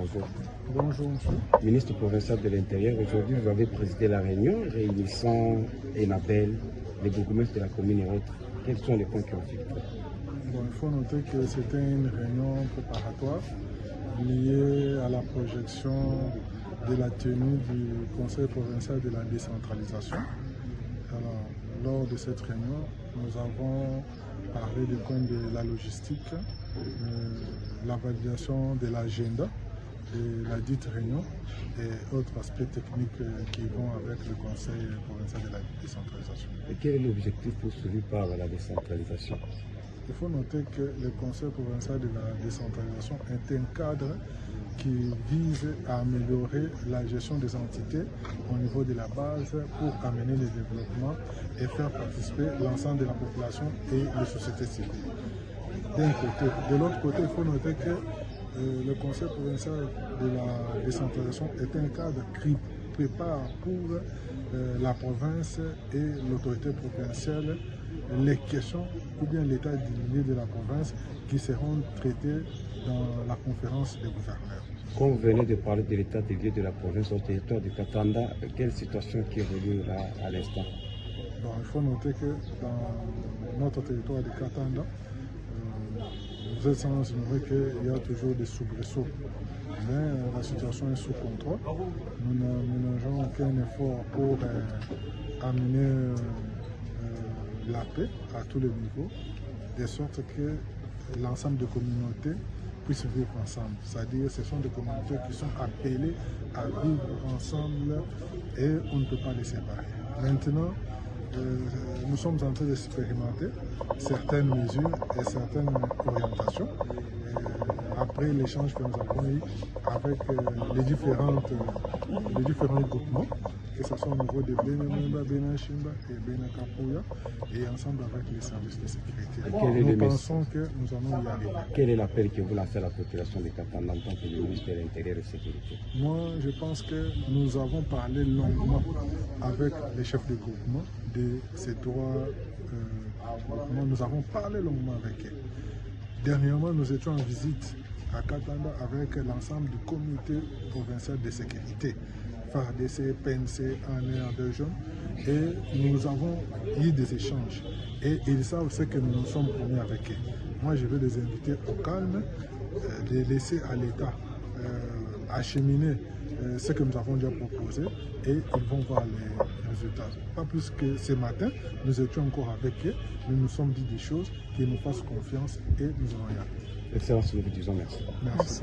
bonjour. Bonjour, monsieur. Ministre provincial de l'Intérieur, aujourd'hui vous avez présidé la réunion réunissant Enabel, les bourgmestres de la commune et autres. Quels sont les points qui ont été faits? Bon, il faut noter que c'était une réunion préparatoire liée à la projection de la tenue du Conseil provincial de la décentralisation. Alors, lors de cette réunion, nous avons parlé du point de la logistique, la validation de l'agenda de la dite réunion et autres aspects techniques qui vont avec le Conseil provincial de la décentralisation. Et quel est l'objectif poursuivi par la décentralisation? Il faut noter que le Conseil provincial de la décentralisation est un cadre qui vise à améliorer la gestion des entités au niveau de la base pour amener le développement et faire participer l'ensemble de la population et les sociétés civiles. D'un côté. De l'autre côté, il faut noter que le Conseil provincial de la décentralisation est un cadre qui prépare pour la province et l'autorité provinciale les questions ou bien l'état d'unité de la province qui seront traitées dans la conférence des gouverneurs. Quand vous venez de parler de l'état des lieux de la province au territoire de Katanda, quelle situation qui évolue là à l'instant? Bon, il faut noter que dans notre territoire de Katanda, vous êtes sans ignorer qu'il y a toujours des soubresauts. Mais la situation est sous contrôle. Nous ne ménageons aucun effort pour amener la paix à tous les niveaux, de sorte que l'ensemble des communautés puissent vivre ensemble. C'est-à-dire que ce sont des communautés qui sont appelées à vivre ensemble et on ne peut pas les séparer. Maintenant, nous sommes en train d'expérimenter certaines mesures et certaines orientations. Après l'échange que nous avons eu avec les différents groupements, que ce soit au niveau de Benamemba, Benachimba et Benakapouya, et ensemble avec les services de sécurité. Nous pensons que nous allons y arriver. Quel est l'appel que vous lancez à la population de Katanda en tant que ministre de l'Intérieur et de la Sécurité? Moi, je pense que nous avons parlé longuement avec les chefs de groupement de ces trois groupements. Nous avons parlé longuement avec eux. Dernièrement, nous étions en visite à Katanda avec l'ensemble du comité provincial de sécurité, FARDC, PNC, ANR, Belgium, et nous avons eu des échanges. Et ils savent ce que nous nous sommes promis avec eux. Moi, je vais les inviter au calme, les laisser à l'État acheminer ce que nous avons déjà proposé et ils vont voir les résultats. Pas plus que ce matin, nous étions encore avec eux, nous nous sommes dit des choses, qu'ils nous fassent confiance et nous allons y arriver. Excellence, nous vous disons merci. Merci.